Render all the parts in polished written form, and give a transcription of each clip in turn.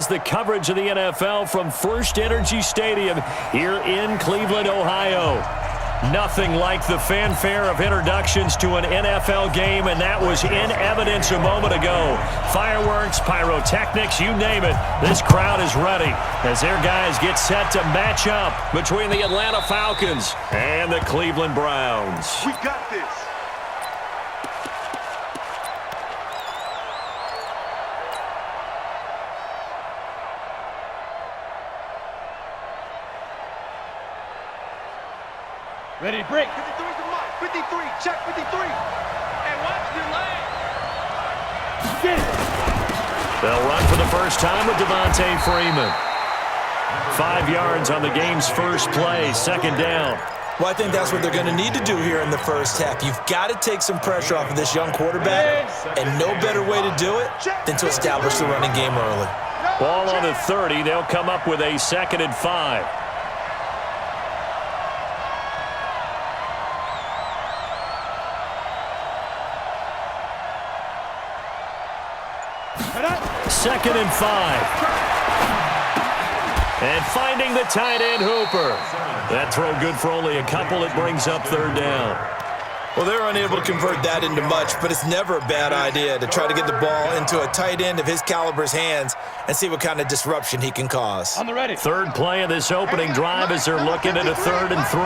begins the coverage of the NFL from First Energy Stadium here in Cleveland, Ohio. Nothing like the fanfare of introductions to an NFL game, and that was in evidence a moment ago. Fireworks, pyrotechnics, you name it. This crowd is ready as their guys get set to match up between the Atlanta Falcons and the Cleveland Browns. We got this. Ready to break. 53's the mark. 53. Check 53. And watch your leg. Get it. They'll run for the first time with Devontae Freeman. 5 yards on the game's first play, second down. Well, I think that's what they're going to need to do here in the first half. You've got to take some pressure off of this young quarterback, and no better way to do it than to establish the running game early. Ball on the 30. They'll come up with a 2nd and 5. Second and 5. And finding the tight end, Hooper. That throw good for only a couple. It brings up 3rd down. Well, they're unable to convert that into much, but it's never a bad idea to try to get the ball into a tight end of his caliber's hands and see what kind of disruption he can cause. On the ready. Third play of this opening drive as they're looking at a 3rd and 3.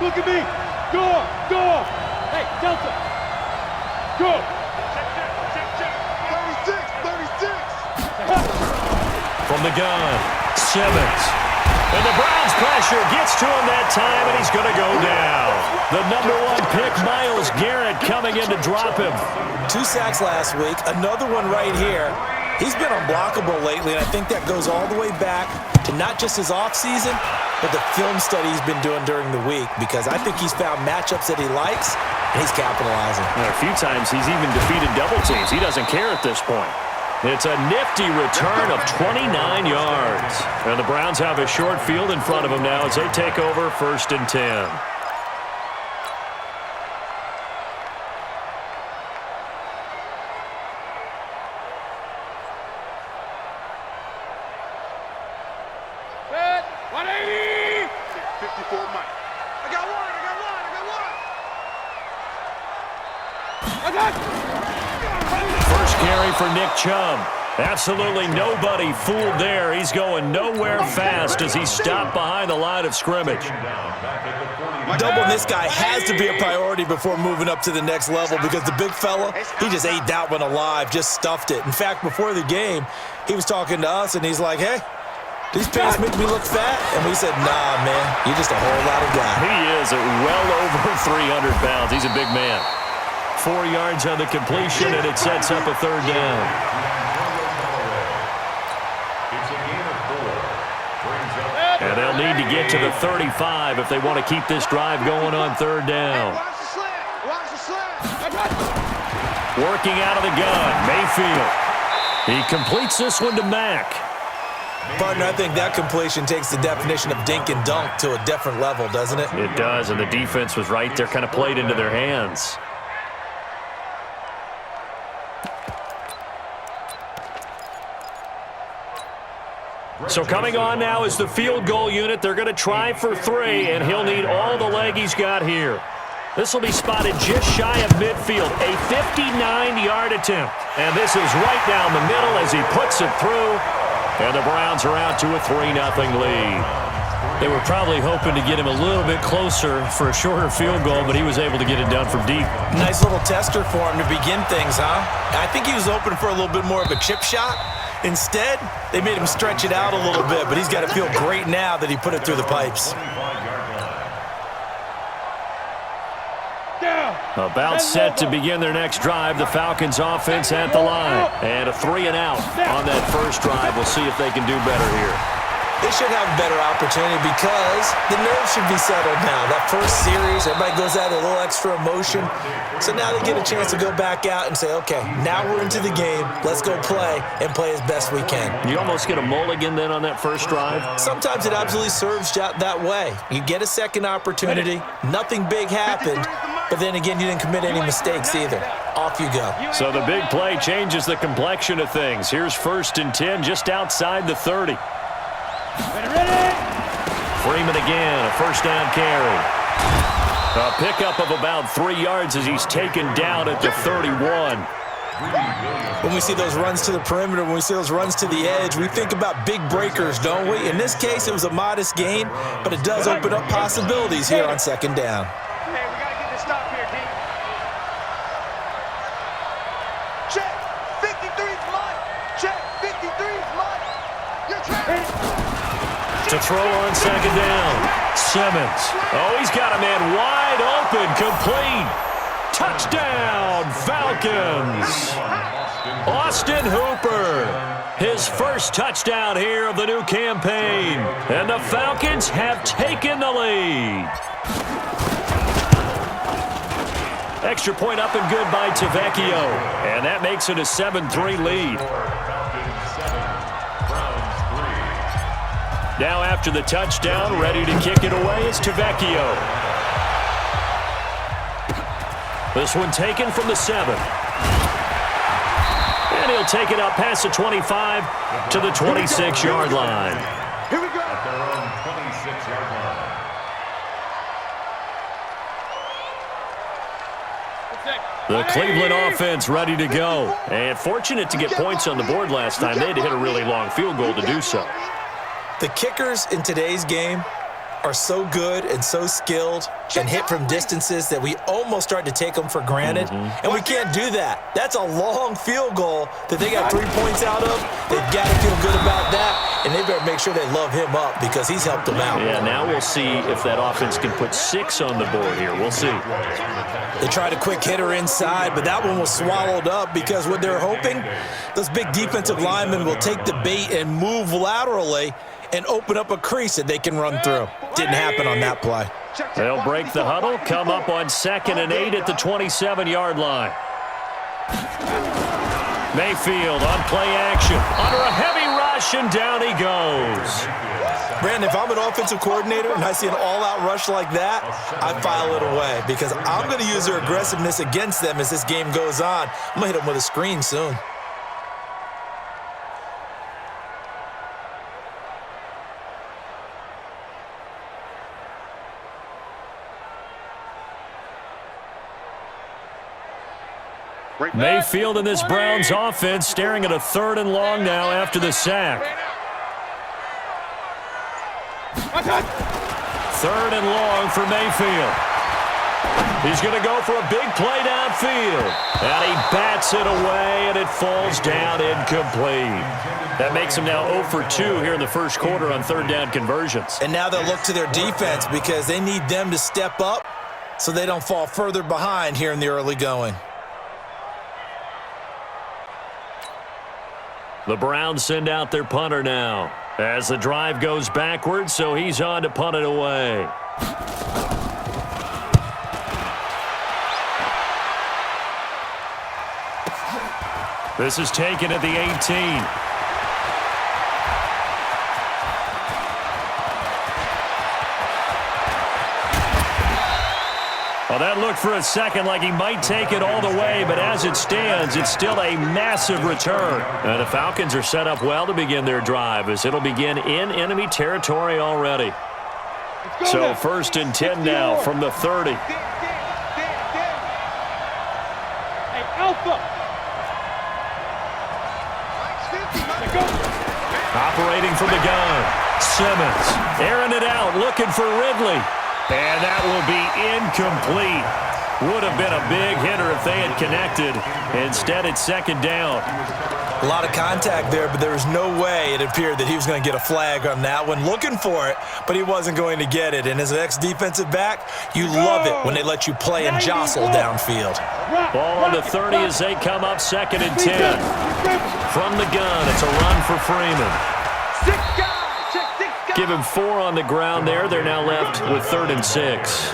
Look at me. Go. Hey, Delta. Go. 36. From the gun, Simmons. And the Browns pressure gets to him that time, and he's going to go down. The #1 pick, Myles Garrett, coming in to drop him. 2 sacks last week, another one right here. He's been unblockable lately, and I think that goes all the way back to not just his offseason, but the film study he's been doing during the week, because I think he's found matchups that he likes, and he's capitalizing. A few times he's even defeated double teams. He doesn't care at this point. It's a nifty return of 29 yards. And the Browns have a short field in front of them now as they take over 1st and 10. Set. 180. 54 Mike. I got one. First carry for Nick Chubb. Absolutely nobody fooled there. He's going nowhere fast as he's stopped behind the line of scrimmage. Doubling this guy has to be a priority before moving up to the next level, because the big fella, he just ate that one alive, just stuffed it. In fact, before the game, he was talking to us, and he's like, hey, these pants make me look fat. And we said, nah, man, you're just a whole lot of guy. He is at well over 300 pounds. He's a big man. 4 yards on the completion, and it sets up a 3rd down. And they'll need to get to the 35 if they want to keep this drive going on 3rd down. Working out of the gun, Mayfield. He completes this one to Mack. Partner, I think that completion takes the definition of dink and dunk to a different level, doesn't it? It does, and the defense was right there, kind of played into their hands. So coming on now is the field goal unit. They're going to try for 3, and he'll need all the leg he's got here. This will be spotted just shy of midfield, a 59-yard attempt. And this is right down the middle as he puts it through. And the Browns are out to a 3-0 lead. They were probably hoping to get him a little bit closer for a shorter field goal, but he was able to get it done from deep. Nice little tester for him to begin things, huh? I think he was open for a little bit more of a chip shot. Instead, they made him stretch it out a little bit, but he's got to feel great now that he put it through the pipes. About set to begin their next drive. The Falcons offense at the line. And a 3-and-out on that first drive. We'll see if they can do better here. They should have a better opportunity because the nerves should be settled now. That first series, everybody goes out a little extra emotion. So now they get a chance to go back out and say, okay, now we're into the game. Let's go play and play as best we can. You almost get a mulligan then on that first drive? Sometimes it absolutely serves that way. You get a second opportunity. Nothing big happened. but then again, you didn't commit any mistakes either. Off you go. So the big play changes the complexion of things. Here's 1st and 10 just outside the 30. Ready? Freeman again, a first down carry. A pickup of about 3 yards as he's taken down at the 31. When we see those runs to the perimeter, when we see those runs to the edge, we think about big breakers, don't we? In this case, it was a modest gain, but it does open up possibilities here on 2nd down. Hey, we got to get this stop here, D. Check. 53's mine. Check. 53's mine. You're trapped. To throw on 2nd down. Simmons. Oh, he's got a man wide open, complete. Touchdown, Falcons. Austin Hooper. His first touchdown here of the new campaign. And the Falcons have taken the lead. Extra point up and good by Tavecchio. And that makes it a 7-3 lead. Now after the touchdown, ready to kick it away is Tavecchio. This one taken from the 7. And he'll take it up past the 25 to the 26-yard line. Here we go. At their own 26-yard line. The Cleveland offense ready to go. And fortunate to get points on the board last time. They had to hit a really long field goal to do so. The kickers in today's game are so good and so skilled and hit from distances that we almost start to take them for granted. And we can't do that. That's a long field goal that they got 3 points out of. They've got to feel good about that, and they better make sure they love him up because he's helped them out. Yeah, now we'll see if that offense can put 6 on the board here. We'll see. They tried a quick hitter inside, but that one was swallowed up because what they're hoping, those big defensive linemen will take the bait and move laterally and open up a crease that they can run through. Didn't happen on that play. They'll break the huddle, come up on 2nd and 8 at the 27-yard line. Mayfield on play action, under a heavy rush, and down he goes. Brandon, if I'm an offensive coordinator and I see an all-out rush like that, I file it away because I'm going to use their aggressiveness against them as this game goes on. I'm going to hit them with a screen soon. Mayfield and this Browns offense staring at a 3rd and long now after the sack. 3rd and long for Mayfield. He's going to go for a big play downfield. And he bats it away, and it falls down incomplete. That makes him now 0 for 2 here in the first quarter on 3rd down conversions. And now they'll look to their defense because they need them to step up so they don't fall further behind here in the early going. The Browns send out their punter now as the drive goes backwards, so he's on to punt it away. This is taken at the 18. Well, that looked for a second like he might take it all the way, but as it stands, it's still a massive return. And the Falcons are set up well to begin their drive as it'll begin in enemy territory already. So 1st and 10 now from the 30. Hey, Alpha. Operating from the gun. Simmons airing it out, looking for Ridley. And that will be incomplete. Would have been a big hitter if they had connected. Instead, it's 2nd down. A lot of contact there, but there was no way it appeared that he was going to get a flag on that one. Looking for it, but he wasn't going to get it. And as an ex-defensive back, you love it when they let you play and jostle downfield. Ball on the 30 as they come up 2nd and 10. From the gun, it's a run for Freeman. 6 guys. Check 6 guys. Give him 4 on the ground there. They're now left with 3rd and 6.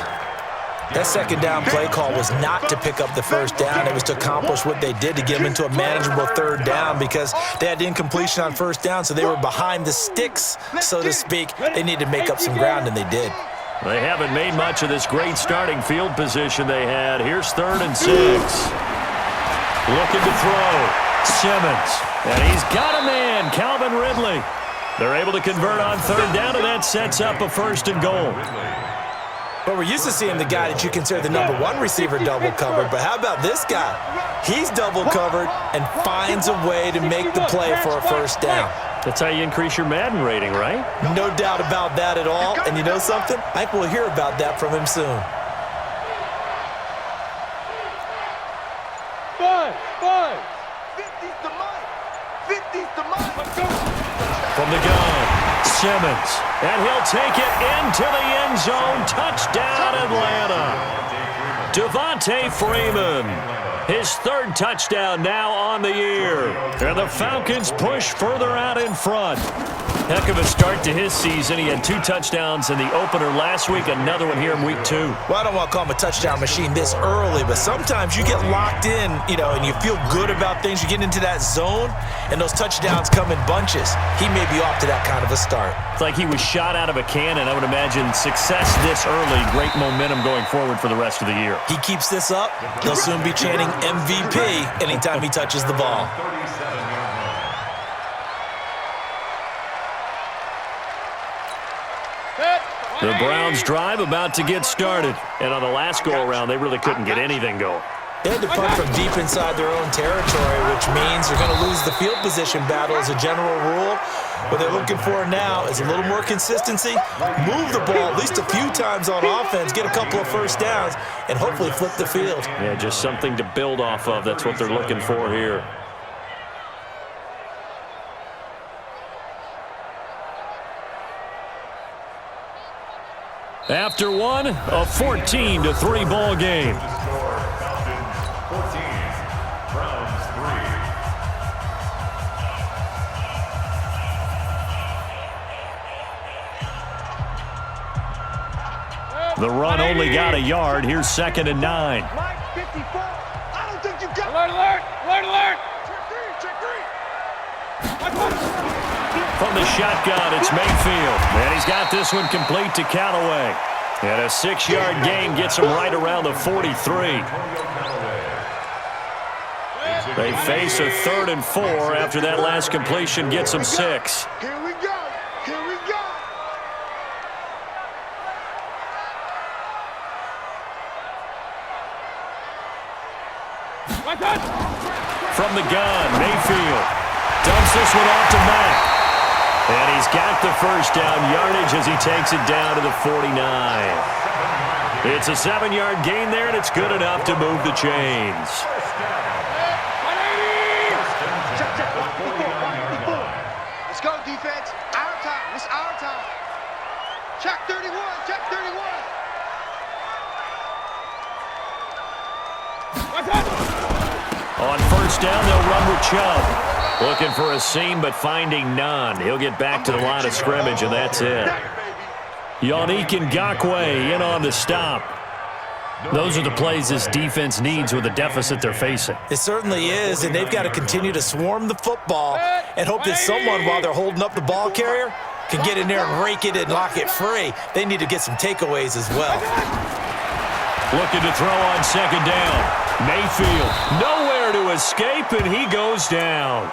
That 2nd down play call was not to pick up the 1st down. It was to accomplish what they did to get them into a manageable 3rd down because they had incompletion on 1st down, so they were behind the sticks, so to speak. They needed to make up some ground, and they did. They haven't made much of this great starting field position they had. Here's 3rd and 6. Looking to throw. Simmons. And he's got a man, Calvin Ridley. They're able to convert on 3rd down, and that sets up a 1st and goal. But we're used to seeing the guy that you consider the number 1 receiver double covered. But how about this guy? He's double covered and finds a way to make the play for a 1st down. That's how you increase your Madden rating, right? No doubt about that at all. And you know something? I think we'll hear about that from him soon. 5. 50's the mic. 50's the mic. Let's go. From the gun, Simmons. And he'll take it into the end zone. Touchdown, Atlanta. Devontae Freeman. His 3rd touchdown now on the year. And the Falcons push further out in front. Heck of a start to his season. He had 2 touchdowns in the opener last week, another one here in week 2. Well, I don't want to call him a touchdown machine this early, but sometimes you get locked in, and you feel good about things. You get into that zone, and those touchdowns come in bunches. He may be off to that kind of a start. It's like he was shot out of a cannon. I would imagine success this early, great momentum going forward for the rest of the year. He keeps this up, they'll soon be chanting MVP anytime he touches the ball. The Browns drive about to get started. And on the last go-around, they really couldn't get anything going. They had to punt from deep inside their own territory, which means they're going to lose the field position battle as a general rule. What they're looking for now is a little more consistency, move the ball at least a few times on offense, get a couple of 1st downs, and hopefully flip the field. Yeah, just something to build off of. That's what they're looking for here. After one, a 14-3 ball game. The run only got a yard. Here's 2nd and 9. Mike, 54. I don't think you got Alert! Check three. From the shotgun, it's Mayfield. And he's got this one complete to Callaway. And a 6-yard gain gets him right around the 43. They face a 3rd and 4 after that last completion gets them 6. Here we go. Here we go. From the gun, Mayfield dumps this one off to Mack. And he's got the 1st down yardage as he takes it down to the 49. It's a 7-yard gain there, and it's good enough to move the chains. Let's go, defense. Our time. It's our time. Check 31. Check 31. On 1st down, they'll run with Chubb. Looking for a seam, but finding none. He'll get back to the line of scrimmage, and that's it. Yannick Ngakoue in on the stop. Those are the plays this defense needs with the deficit they're facing. It certainly is, and they've got to continue to swarm the football and hope that someone, while they're holding up the ball carrier, can get in there and rake it and lock it free. They need to get some takeaways as well. Looking to throw on 2nd down. Mayfield nowhere to escape, and he goes down.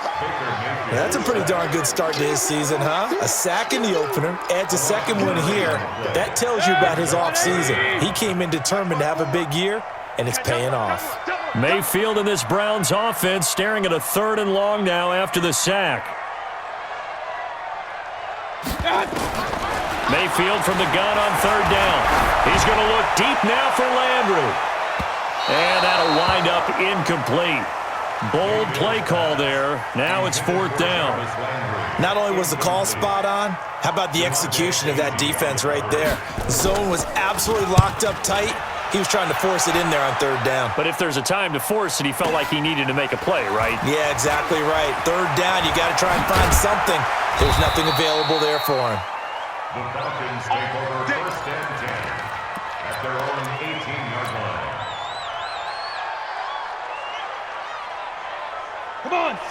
That's a pretty darn good start to his season, huh? A sack in the opener, adds a 2nd one here. That tells you about his offseason. He came in determined to have a big year, and it's paying off. Mayfield in this Browns offense staring at a 3rd and long now after the sack. Mayfield from the gun on 3rd down. He's going to look deep now for Landry. And that'll wind up incomplete. Bold play call there. Now it's 4th down. Not only was the call spot on, how about the execution of that defense right there? The zone was absolutely locked up tight. He was trying to force it in there on 3rd down. But if there's a time to force it, he felt like he needed to make a play, right? Yeah, exactly right. 3rd down, you got to try and find something. There's nothing available there for him. The Falcons take over 1st and 10 at their own 18-yard line.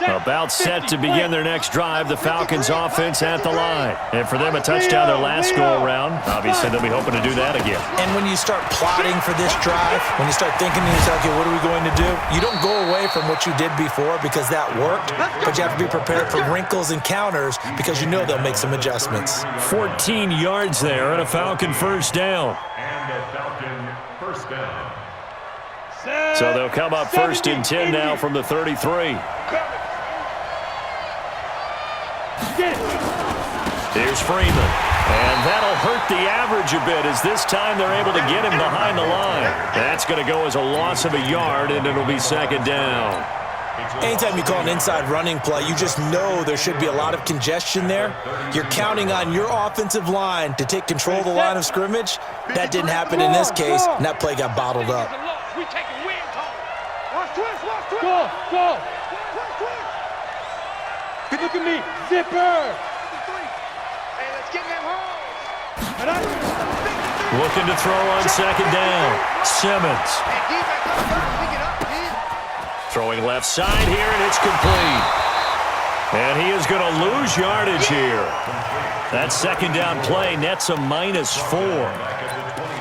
About set to begin their next drive, the Falcons offense at the line. And for them, a touchdown their last go-around. Obviously, they'll be hoping to do that again. And when you start plotting for this drive, when you start thinking to yourself, okay, what are we going to do? You don't go away from what you did before because that worked, but you have to be prepared for wrinkles and counters because you know they'll make some adjustments. 14 yards there and a Falcon first down. And a Falcon first down. So they'll come up first and 10 now from the 33. Here's Freeman. And that'll hurt the average a bit as this time they're able to get him behind the line. That's going to go as a loss of a yard, and it'll be second down. Anytime you call an inside running play, you just know there should be a lot of congestion there. You're counting on your offensive line to take control of the line of scrimmage. That didn't happen in this case, and that play got bottled up. We take a win, Tony. Watch twist. Go. Look at me, zipper. Hey, let's get them holes. Looking to throw on second down. Simmons. Throwing left side here, and it's complete. And he is going to lose yardage here. That second down play nets a -4.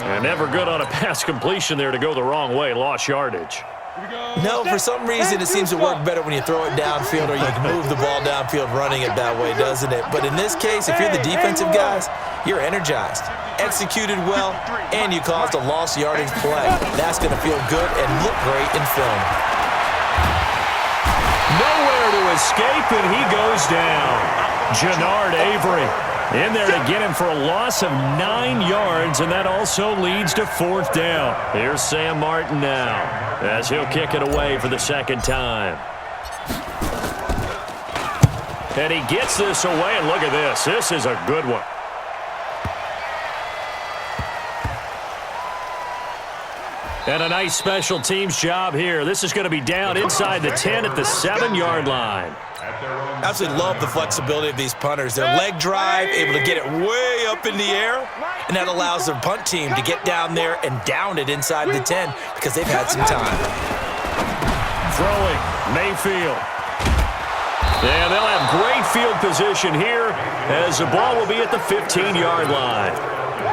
And never good on a pass completion there to go the wrong way. Lost yardage. No, for some reason it seems to work better when you throw it downfield or you can move the ball downfield running it that way, doesn't it? But in this case, if you're the defensive guys, you're energized, executed well, and you caused a lost yardage play. That's going to feel good and look great in film. Nowhere to escape, and he goes down. Jannard Avery in there to get him for a loss of 9 yards, and that also leads to fourth down. Here's Sam Martin now as he'll kick it away for the second time. And he gets this away, and look at this. This is a good one. And a nice special teams job here. This is going to be down inside the 10 at the 7-yard line. Absolutely love the flexibility of these punters. Their leg drive, able to get it way up in the air, and that allows their punt team to get down there and down it inside the 10 because they've had some time. Throwing, Mayfield. And they'll have great field position here as the ball will be at the 15-yard line.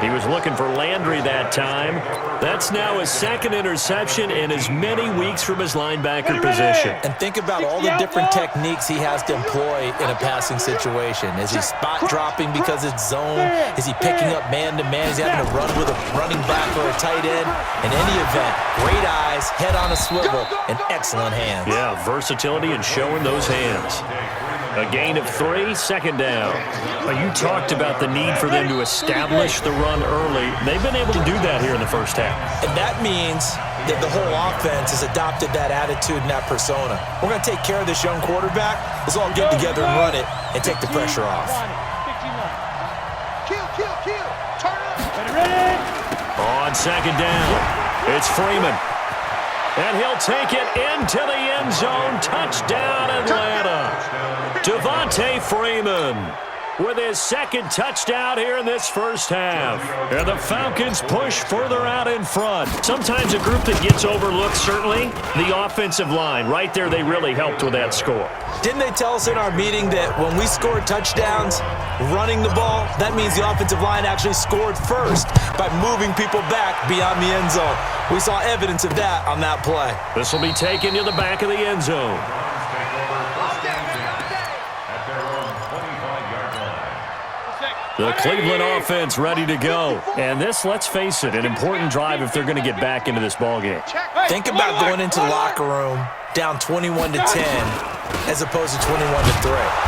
He was looking for Landry that time. That's now his second interception in as many weeks from his linebacker position. And think about all the different techniques he has to employ in a passing situation. Is he spot dropping because it's zone? Is he picking up man-to-man? Is he having to run with a running back or a tight end? In any event, great eyes, head on a swivel, and excellent hands. Yeah, versatility and showing those hands. A gain of 3, second down. You talked about the need for them to establish the run early. They've been able to do that here in the first half. And that means that the whole offense has adopted that attitude and that persona. We're going to take care of this young quarterback. Let's all get together and run it and take the pressure off. Kill. Turn up. On second down, it's Freeman. And he'll take it into the end zone. Touchdown, Atlanta. Devontae Freeman with his second touchdown here in this first half. And the Falcons push further out in front. Sometimes a group that gets overlooked, certainly, the offensive line. Right there, they really helped with that score. Didn't they tell us in our meeting that when we scored touchdowns running the ball, that means the offensive line actually scored first by moving people back beyond the end zone? We saw evidence of that on that play. This will be taken to the back of the end zone. The Cleveland offense ready to go. And this, let's face it, an important drive if they're going to get back into this ballgame. Think about going into the locker room down 21-10 as opposed to 21-3.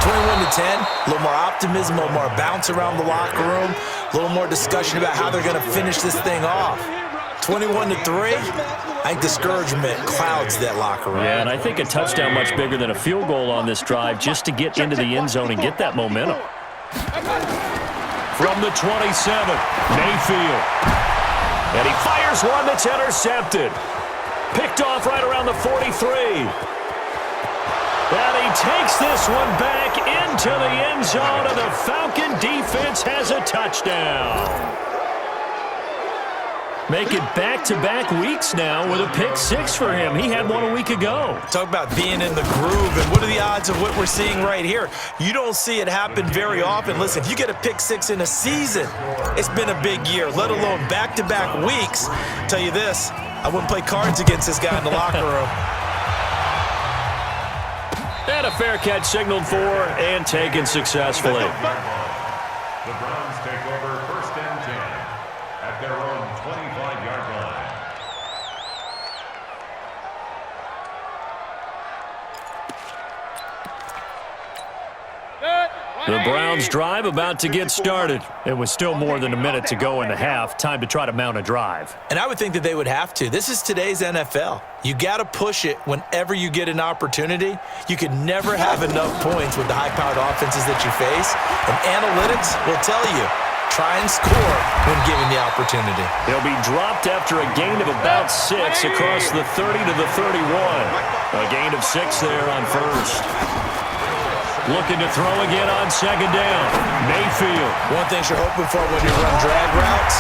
21-10, a little more optimism, a little more bounce around the locker room, a little more discussion about how they're going to finish this thing off. 21-3, I think discouragement clouds that locker room. Yeah, and I think a touchdown much bigger than a field goal on this drive just to get into the end zone and get that momentum. From the 27, Mayfield. And he fires one that's intercepted. Picked off right around the 43. And he takes this one back into the end zone, and the Falcon defense has a touchdown. Make it back-to-back weeks now with a pick six for him. He had one a week ago. Talk about being in the groove, and what are the odds of what we're seeing right here? You don't see it happen very often. Listen, if you get a pick six in a season, it's been a big year, let alone back-to-back weeks. Tell you this, I wouldn't play cards against this guy in the locker room. And a fair catch signaled for and taken successfully. The Browns take over 1st and 10 at their own 25-yard line. The Browns drive about to get started. It was still more than a minute to go in the half. Time to try to mount a drive. And I would think that they would have to. This is today's NFL. You got to push it whenever you get an opportunity. You can never have enough points with the high-powered offenses that you face. And analytics will tell you, try and score when given the opportunity. He'll be dropped after a gain of about 6 across the 30 to the 31. A gain of 6 there on first. Looking to throw again on second down. Mayfield. One thing you're hoping for when you run drag routes,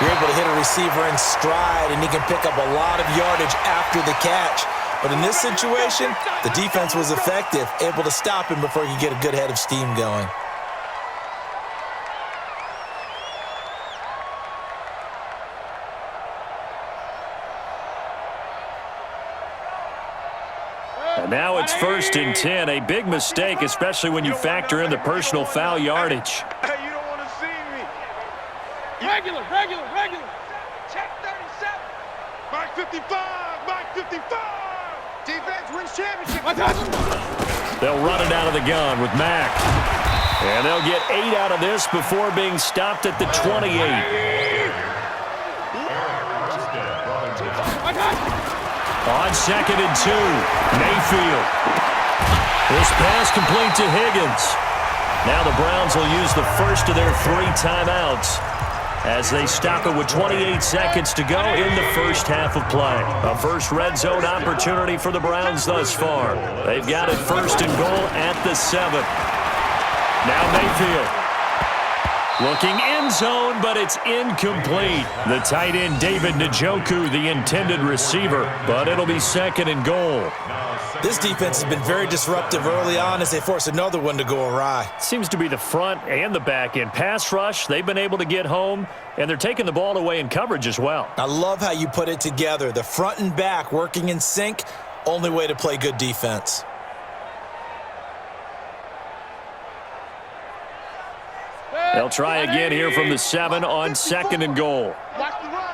you're able to hit a receiver in stride, and he can pick up a lot of yardage after the catch. But in this situation, the defense was effective, able to stop him before he could get a good head of steam going. And now it's 1st and 10. A big mistake, especially when you factor in the personal foul yardage. Hey, you don't want to see me. Regular. Check 37. Mike 55. Defense wins championship. They'll run it out of the gun with Mack. And they'll get 8 out of this before being stopped at the 28. On 2nd and 2, Mayfield. This pass complete to Higgins. Now the Browns will use the first of their 3 timeouts as they stop it with 28 seconds to go in the first half of play. A first red zone opportunity for the Browns thus far. They've got it 1st and goal at the 7. Now Mayfield. Looking end zone, but it's incomplete. The tight end, David Njoku, the intended receiver, but it'll be 2nd and goal. This defense has been very disruptive early on as they force another one to go awry. Seems to be the front and the back end. Pass rush, they've been able to get home, and they're taking the ball away in coverage as well. I love how you put it together. The front and back working in sync, only way to play good defense. They'll try again here from the 7 on 2nd and goal. Watch the run.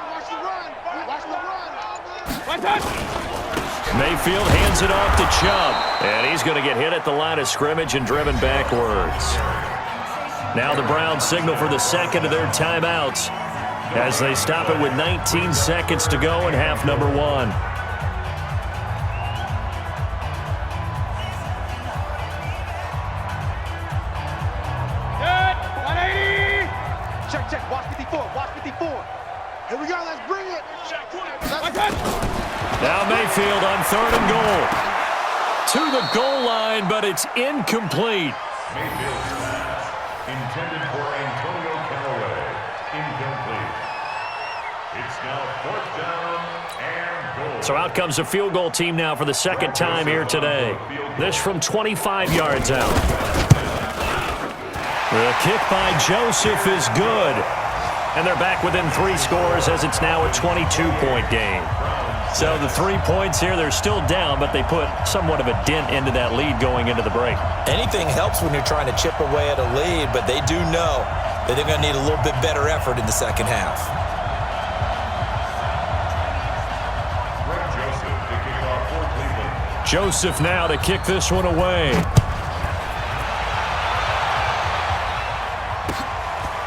Mayfield hands it off to Chubb, and he's going to get hit at the line of scrimmage and driven backwards. Now the Browns signal for the 2nd of their timeouts as they stop it with 19 seconds to go in half number 1. Check. Watch 54. Here we go. Let's bring it. Now Mayfield on 3rd and goal. To the goal line, but it's incomplete. Mayfield's pass intended for Antonio Callaway. Incomplete. It's now 4th down and goal. So out comes a field goal team now for the 2nd time here today. This from 25 yards out. The kick by Joseph is good. And they're back within 3 scores as it's now a 22-point game. So the 3 points here, they're still down, but they put somewhat of a dent into that lead going into the break. Anything helps when you're trying to chip away at a lead, but they do know that they're going to need a little bit better effort in the second half. Joseph to kick off for Cleveland. Joseph now to kick this one away.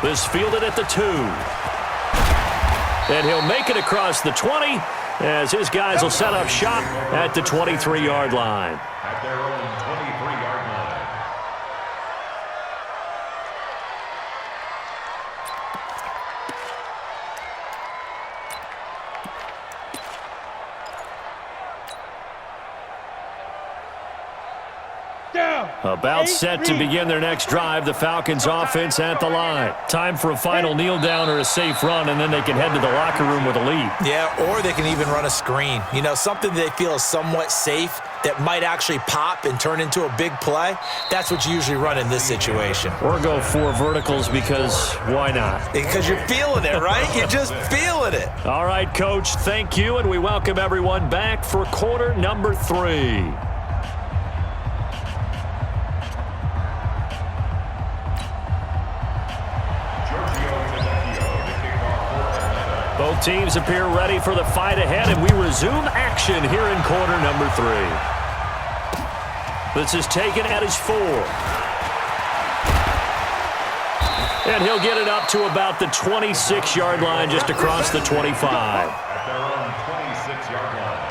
This fielded at the 2. And he'll make it across the 20 as his guys will set up shop at the 23-yard line. At their own 23-yard line. Down. About set to begin their next drive, the Falcons offense at the line. Time for a final kneel down or a safe run, and then they can head to the locker room with a lead. Yeah, or they can even run a screen. You know, something they feel is somewhat safe that might actually pop and turn into a big play. That's what you usually run in this situation. Or go 4 verticals because why not? Because you're feeling it, right? You're just feeling it. All right, Coach, thank you, and we welcome everyone back for quarter number 3. Both teams appear ready for the fight ahead, and we resume action here in quarter number 3. This is taken at his 4. And he'll get it up to about the 26-yard line, just across the 25. At their own 26-yard line.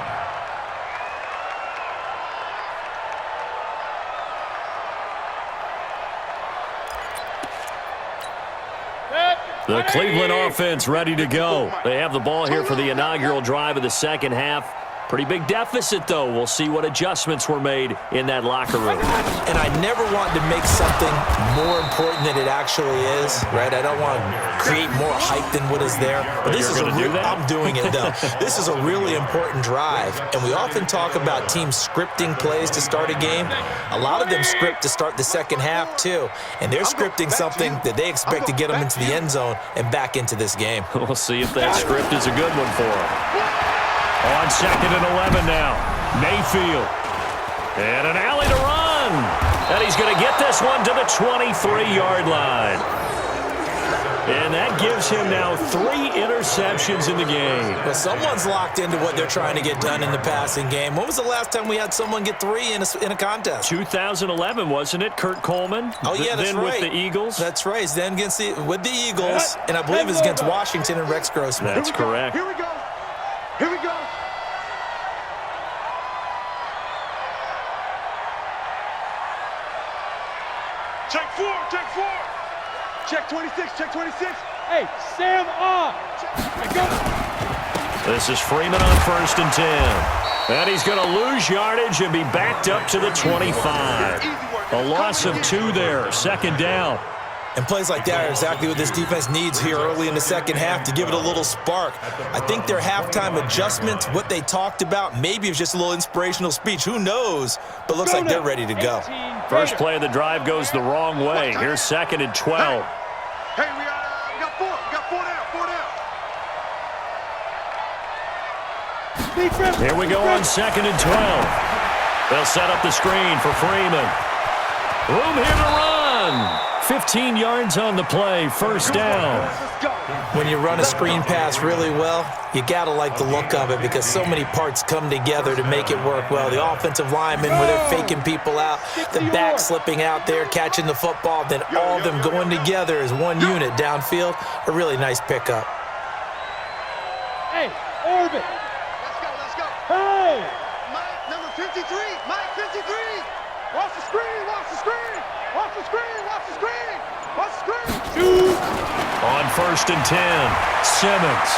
The Cleveland offense ready to go. They have the ball here for the inaugural drive of the second half. Pretty big deficit, though. We'll see what adjustments were made in that locker room. And I never want to make something more important than it actually is, right? I don't want to create more hype than what is there. But this is I'm doing it, though. This is a really important drive. And we often talk about teams scripting plays to start a game. A lot of them script to start the second half, too. And they're scripting something that they expect to get them into the end zone and back into this game. We'll see if that script is a good one for them. On 2nd and 11 now. Mayfield. And an alley to run. And he's going to get this one to the 23-yard line. And that gives him now 3 interceptions in the game. Well, someone's locked into what they're trying to get done in the passing game. When was the last time we had someone get 3 in a contest? 2011, wasn't it? Kurt Coleman. Oh, yeah, that's then right. With the Eagles. That's right. He's then with the Eagles, and I believe it's against Washington and Rex Grossman. That's correct. Here we go. Here we go. Check 4, check 4. Check 26, check 26. Hey, Sam on. This is Freeman on 1st and 10. And he's going to lose yardage and be backed up to the 25. A loss of 2 there, 2nd down. And plays like that are exactly what this defense needs here early in the second half to give it a little spark. I think their halftime adjustments, what they talked about, maybe it's just a little inspirational speech. Who knows? But looks like they're ready to go. First play of the drive goes the wrong way. Here's 2nd and 12. Hey, we got 4. We got 4 down. 4 down. Here we go on 2nd and 12. They'll set up the screen for Freeman. Room here to run. 15 yards on the play, 1st down. When you run a screen pass really well, you got to like the look of it because so many parts come together to make it work well. The offensive linemen, where they're faking people out, the back slipping out there, catching the football, then all of them going together as one unit downfield. A really nice pickup. Hey, Orbit. Let's go. Hey. Mike, number 53. Mike, 53. Watch the screen, watch the screen. Watch the screen, watch the screen. Watch the screen. Shoot. On 1st and 10, Simmons.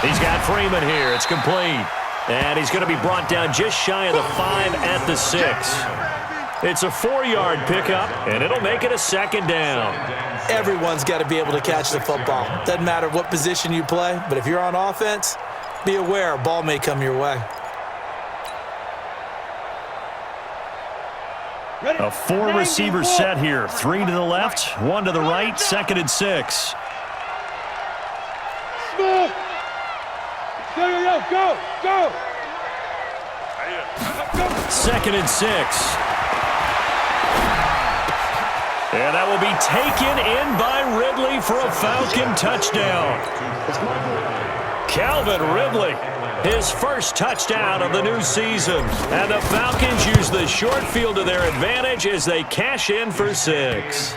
He's got Freeman here. It's complete. And he's going to be brought down just shy of the 5 at the 6. It's a 4-yard pickup, and it'll make it a 2nd down. Everyone's got to be able to catch the football. Doesn't matter what position you play, but if you're on offense, be aware a ball may come your way. A 4-receiver set here. 3 to the left, 1 to the right, 2nd and 6. Smooth. Go. 2nd and 6. And that will be taken in by Ridley for a Falcon touchdown. Calvin Ridley, his first touchdown of the new season. And the Falcons use the short field to their advantage as they cash in for 6.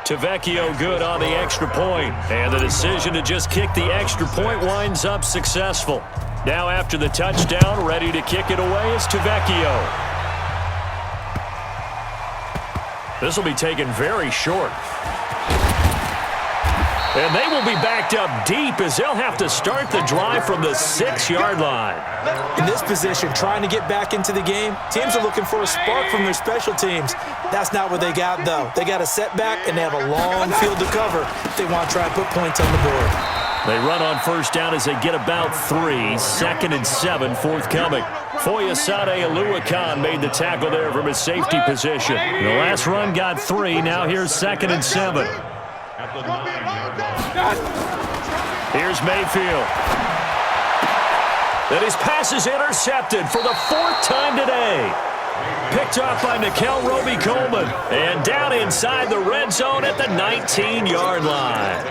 Tavecchio good on the extra point, and the decision to just kick the extra point winds up successful. Now after the touchdown, ready to kick it away is Tavecchio. This will be taken very short. And they will be backed up deep as they'll have to start the drive from the 6-yard line. In this position, trying to get back into the game, teams are looking for a spark from their special teams. That's not what they got, though. They got a setback, and they have a long field to cover if they want to try and put points on the board. They run on first down as they get about 3. 2nd and 7 forthcoming. Foyesade Aluakan made the tackle there from his safety position. The last run got 3. Now here's 2nd and 7. At the 9-yard line. Here's Mayfield. And his pass is intercepted for the 4th time today. Picked off by Nickel Roby-Coleman. And down inside the red zone at the 19-yard line.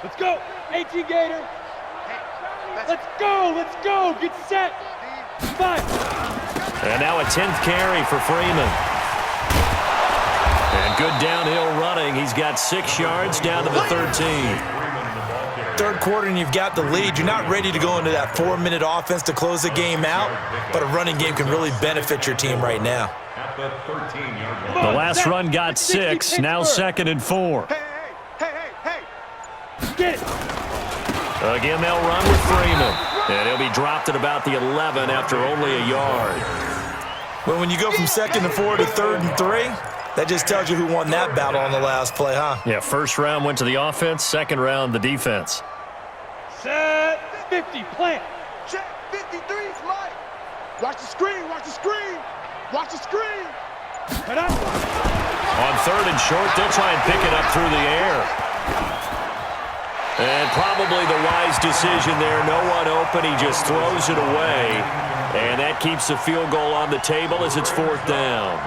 Let's go. 18 Gator. Let's go. Let's go. Get set. 5. And now a 10th carry for Freeman. And good downhill running. He's got 6 yards down to the 13. Third quarter and you've got the lead. You're not ready to go into that 4-minute offense to close the game out, but a running game can really benefit your team right now. At the 13-yard line. The last run got 6. Now 2nd and 4. Get it. Again, they'll run with Freeman. And he'll be dropped at about the 11 after only a yard. Well, when you go from 2nd and 4 to 3rd and 3, that just tells you who won that battle on the last play, huh? Yeah, first round went to the offense, second round the defense. Set. 50. Plant. Check. 53 is Mike. Watch the screen. Watch the screen. Watch the screen. Head up. On 3rd and short, they'll try and pick it up through the air. And probably the wise decision there. No one open. He just throws it away. And that keeps the field goal on the table as it's 4th down.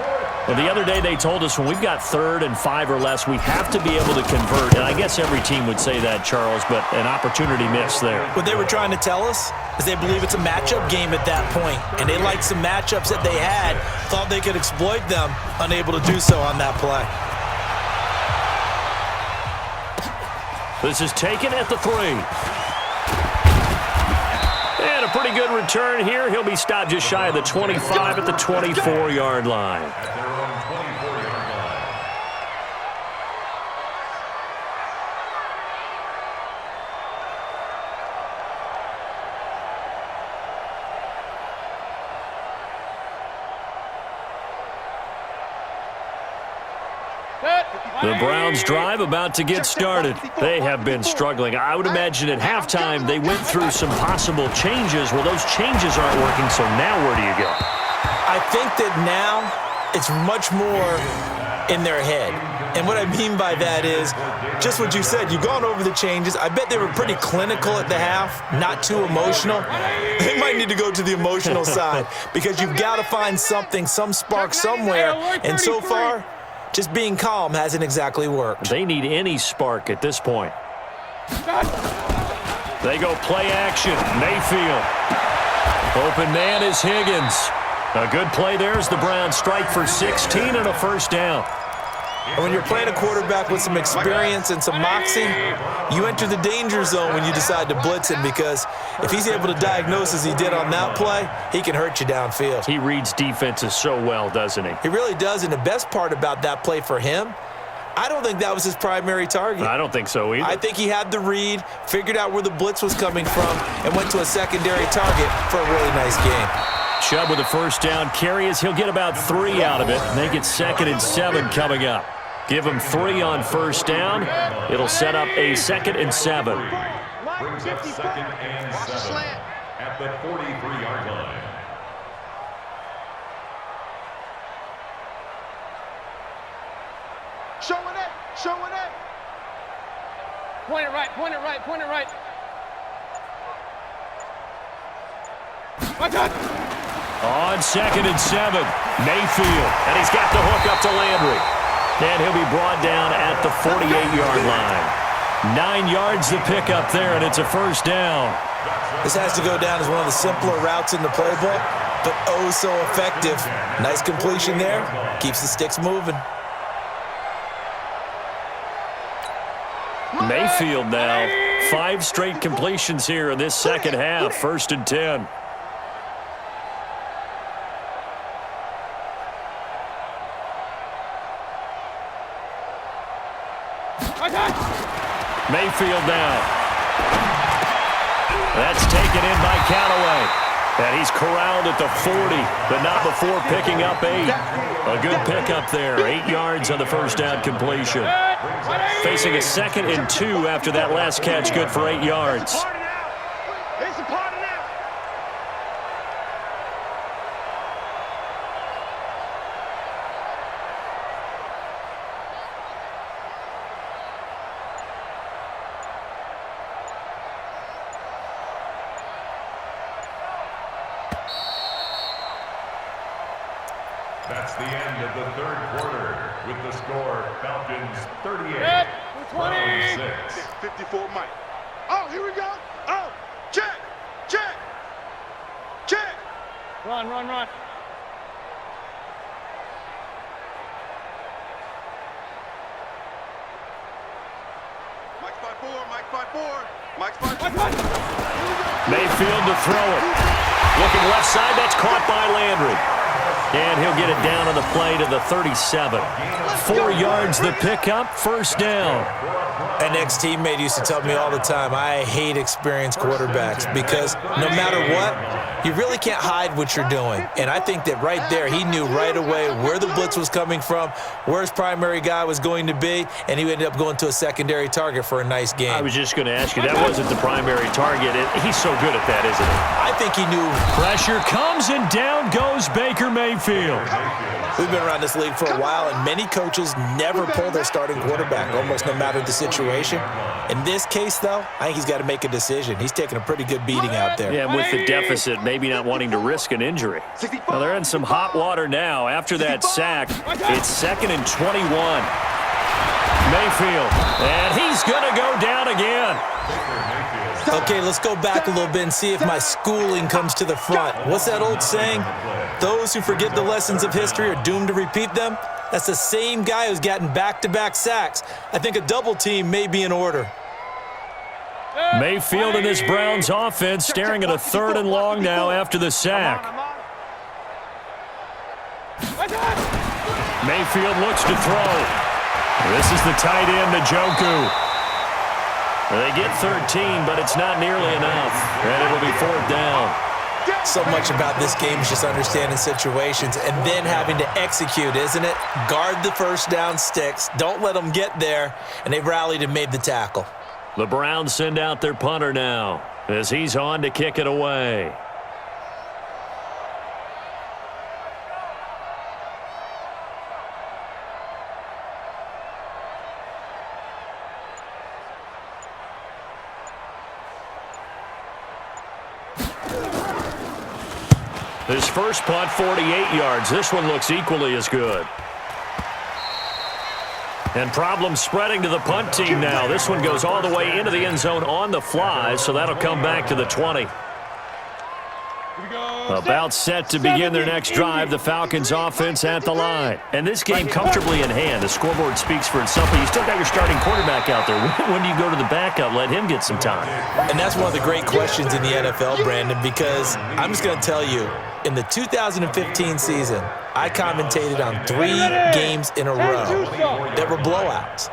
Well, the other day they told us when we've got 3rd and 5 or less, we have to be able to convert. And I guess every team would say that, Charles, but an opportunity missed there. What they were trying to tell us is they believe it's a matchup game at that point. And they liked some matchups that they had, thought they could exploit them, unable to do so on that play. This is taken at the 3. And a pretty good return here. He'll be stopped just shy of the 25 at the 24-yard line. At their own 24-yard line. The Browns drive about to get started. They have been struggling. I would imagine at halftime they went through some possible changes. Well, those changes aren't working, so now where do you go? I think that now it's much more in their head. And what I mean by that is just what you said. You've gone over the changes. I bet they were pretty clinical at the half, not too emotional. They might need to go to the emotional side because you've got to find something, some spark somewhere. And so far, just being calm hasn't exactly worked. They need any spark at this point. They go play action. Mayfield. Open man is Higgins. A good play there as the Browns strike for 16 and a 1st down. And when you're playing a quarterback with some experience and some moxie, you enter the danger zone when you decide to blitz him because if he's able to diagnose as he did on that play, he can hurt you downfield. He reads defenses so well, doesn't he? He really does, and the best part about that play for him, I don't think that was his primary target. I don't think so either. I think he had the read, figured out where the blitz was coming from, and went to a secondary target for a really nice game. Chubb with a 1st down carry as he'll get about 3 out of it. Make it 2nd and 7 coming up. Give him 3 on 1st down. It'll set up a 2nd and 7. Brings up 2nd and 7 at the 43-yard line. Showing it. Showing it. Point it right. Point it right. Point it right. Watch out. On 2nd and 7, Mayfield. And he's got the hook up to Landry. And he'll be brought down at the 48-yard line. 9 yards to pick up there, and it's a 1st down. This has to go down as one of the simpler routes in the playbook, but oh so effective. Nice completion there. Keeps the sticks moving. Mayfield now. 5 straight completions here in this second half. 1st and 10. Mayfield now. That's taken in by Callaway. And he's corralled at the 40, but not before picking up 8. A good pickup there. 8 yards on the first down completion. Facing a 2nd and 2 after that last catch, good for 8 yards. It's a party now. That's the end of the third quarter with the score Falcons 38, Browns 6. 54 Mike. Oh, here we go. Oh, check, check, check. Run. Mike's by 4, Mike's by 4. Mike's by 4. Mayfield to throw it. Looking left side, that's caught by Landry. And he'll get it down on the play to the 37. 4 yards the pickup, first down. An ex-teammate used to tell me all the time, I hate experienced quarterbacks because no matter what, you really can't hide what you're doing. And I think that right there, he knew right away where the blitz was coming from, where his primary guy was going to be, and he ended up going to a secondary target for a nice game. I was just going to ask you, that wasn't the primary target. He's so good at that, isn't he? I think he knew. Pressure comes, and down goes Baker Mayfield. We've been around this league for a while, and many coaches never pull their starting quarterback, almost no matter the situation. In this case, though, I think he's got to make a decision. He's taking a pretty good beating out there. Yeah, with the deficit, maybe not wanting to risk an injury. Well, they're in some hot water now. After that sack, it's 2nd and 21. Mayfield, and he's going to go down again. Okay, let's go back a little bit and see if my schooling comes to the front. What's that old saying? Those who forget the lessons of history are doomed to repeat them. That's the same guy who's gotten back-to-back sacks. I think a double team may be in order. Mayfield and this Browns offense staring at a 3rd and long now after the sack. Mayfield looks to throw. This is the tight end, Njoku. They get 13, but it's not nearly enough, and it'll be 4th down. So much about this game is just understanding situations and then having to execute, isn't it? Guard the first down sticks. Don't let them get there, and they rallied and made the tackle. The Browns send out their punter now as he's on to kick it away. His first punt, 48 yards. This one looks equally as good. And problems spreading to the punt team now. This one goes all the way into the end zone on the fly, so that'll come back to the 20. About set to begin their next drive, the Falcons offense at the line. And this game comfortably in hand. The scoreboard speaks for itself, but you still got your starting quarterback out there. When do you go to the backup? Let him get some time. And that's one of the great questions in the NFL, Brandon, because I'm just going to tell you, in the 2015 season, I commentated on 3 games in a row that were blowouts.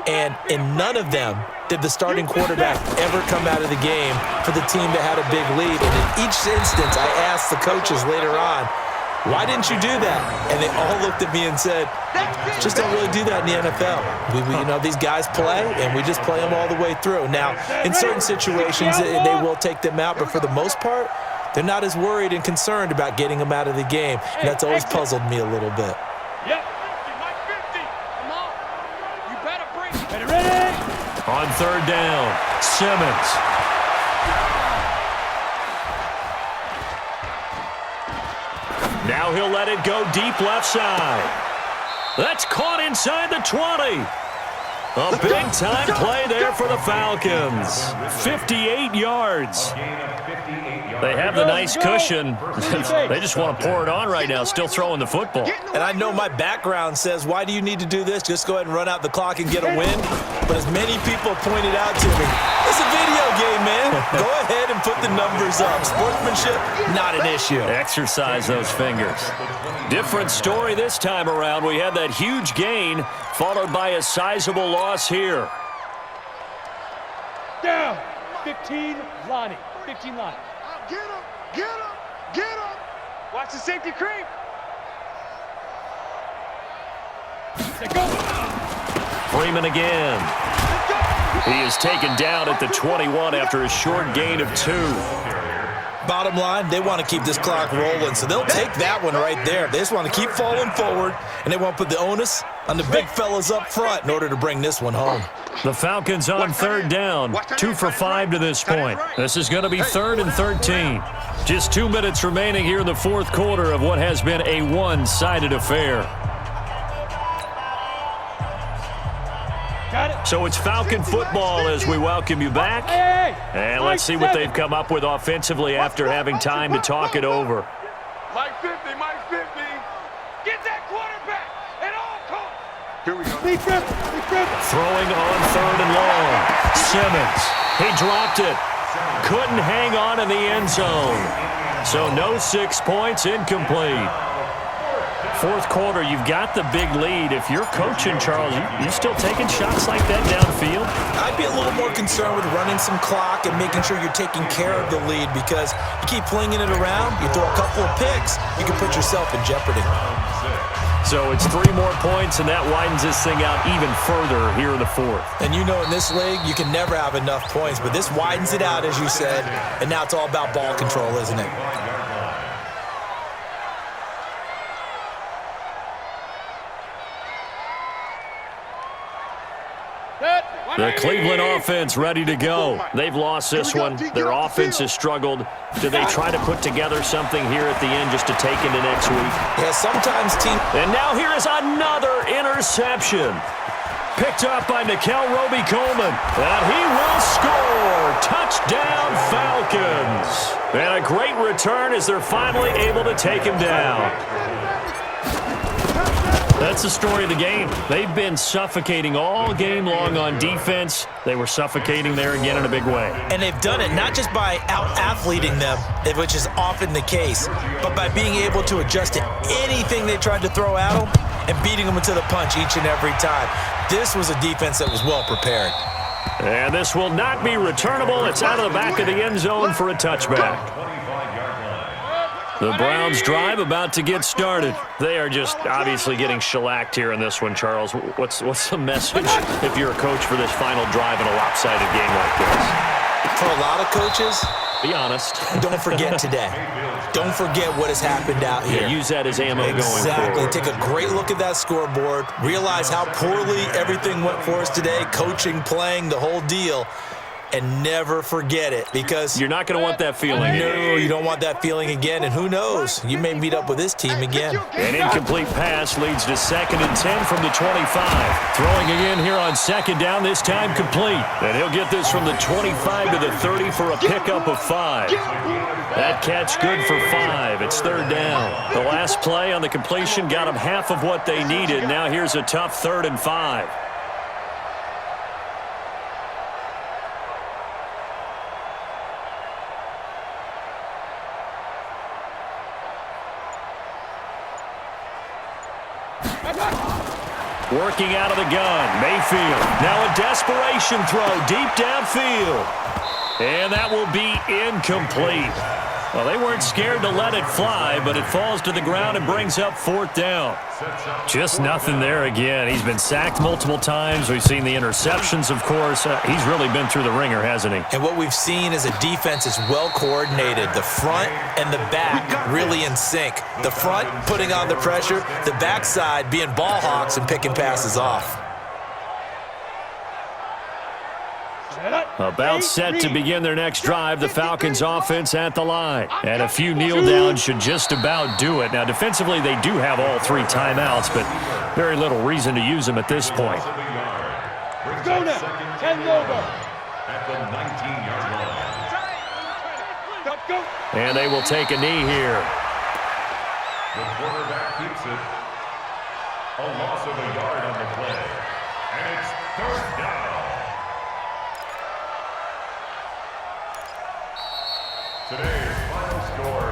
And in none of them did the starting quarterback ever come out of the game for the team that had a big lead. And in each instance, I asked the coaches later on, why didn't you do that? And they all looked at me and said, just don't really do that in the NFL. These guys play, and we just play them all the way through. Now, in certain situations, they will take them out, but for the most part, they're not as worried and concerned about getting them out of the game. And that's always puzzled me a little bit. On 3rd down, Simmons. Now he'll let it go deep left side. That's caught inside the 20. A big-time play there for the Falcons. 58 yards. They have the nice cushion. They just want to pour it on right now, still throwing the football. And I know my background says, why do you need to do this? Just go ahead and run out the clock and get a win. But as many people pointed out to me, it's a video game, man. Go ahead and put the numbers up. Sportsmanship, not an issue. Exercise those fingers. Different story this time around. We had that huge gain followed by a sizable loss here. Down. 15, Lonnie. 15, Lonnie. Get him! Get him! Get him! Watch the safety creep! Set, go. Freeman again. He is taken down at the 21 after a short gain of 2. Bottom line, they want to keep this clock rolling, so they'll take that one right there. They just want to keep falling forward, and they want to put the onus on the big fellas up front in order to bring this one home. The Falcons on third down, 2 for 5 to this point. This is going to be 3rd and 13. Just 2 minutes remaining here in the fourth quarter of what has been a one-sided affair. So it's Falcon football as we welcome you back. And let's see what they've come up with offensively after having time to talk it over. Mike 50, Mike 50. Get that quarterback at all costs. Here we go. Throwing on 3rd and long. Simmons. He dropped it. Couldn't hang on in the end zone. So no 6 points, incomplete. Fourth quarter, you've got the big lead. If you're coaching, Charles, you still taking shots like that downfield? I'd be a little more concerned with running some clock and making sure you're taking care of the lead, because you keep flinging it around, you throw a couple of picks, you can put yourself in jeopardy. So it's 3 more points, and that widens this thing out even further here in the fourth. And you know in this league, you can never have enough points, but this widens it out, as you said, and now it's all about ball control, isn't it? The Cleveland offense ready to go. They've lost this one. Their offense has struggled. Do they try to put together something here at the end just to take into next week? Yeah, sometimes team. And now here is another interception. Picked up by Nickel Roby-Coleman. And he will score. Touchdown, Falcons. And a great return as they're finally able to take him down. That's the story of the game. They've been suffocating all game long on defense. They were suffocating there again in a big way. And they've done it not just by out-athleting them, which is often the case, but by being able to adjust to anything they tried to throw at them and beating them to the punch each and every time. This was a defense that was well prepared. And this will not be returnable. It's out of the back of the end zone for a touchback. The Browns drive about to get started. They are just obviously getting shellacked here in this one, Charles. What's the message if you're a coach for this final drive in a lopsided game like this? For a lot of coaches, be honest. Don't forget today. Don't forget what has happened out here. Yeah, use that as ammo going forward. Exactly. Take a great look at that scoreboard. Realize how poorly everything went for us today. Coaching, playing, the whole deal. And never forget it, because you're not going to want that feeling. No, you don't want that feeling again. And who knows? You may meet up with this team again. An incomplete pass leads to 2nd and 10 from the 25. Throwing again here on 2nd down, this time complete. And he'll get this from the 25 to the 30 for a pickup of 5. That catch good for 5. It's 3rd down. The last play on the completion got them half of what they needed. Now here's a tough 3rd and 5. Working out of the gun, Mayfield. Now a desperation throw deep downfield. And that will be incomplete. Well, they weren't scared to let it fly, but it falls to the ground and brings up 4th down. Just nothing there again. He's been sacked multiple times. We've seen the interceptions, of course. He's really been through the ringer, hasn't he? And what we've seen is a defense is well coordinated. The front and the back really in sync. The front putting on the pressure, the backside being ball hawks and picking passes off. About set to begin their next drive, the Falcons offense at the line. And a few kneel downs should just about do it. Now, defensively, they do have all 3 timeouts, but very little reason to use them at this point. Go now. 10 logo. At the 19-yard line. Go. And they will take a knee here. The quarterback keeps it. A loss of a yard on the play. And it's 3rd down. Today's final score.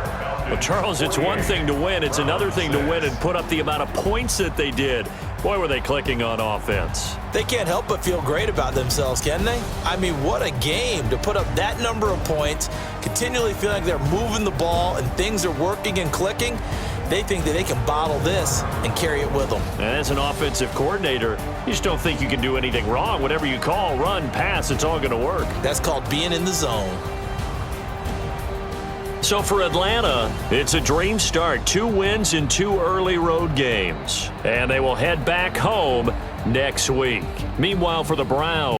Well, Charles, it's one thing to win. It's another thing to win and put up the amount of points that they did. Boy, were they clicking on offense. They can't help but feel great about themselves, can they? I mean, what a game to put up that number of points, continually feeling like they're moving the ball and things are working and clicking. They think that they can bottle this and carry it with them. And as an offensive coordinator, you just don't think you can do anything wrong. Whatever you call, run, pass, it's all going to work. That's called being in the zone. So for Atlanta, it's a dream start. 2 wins in 2 early road games. And they will head back home next week. Meanwhile, for the Browns,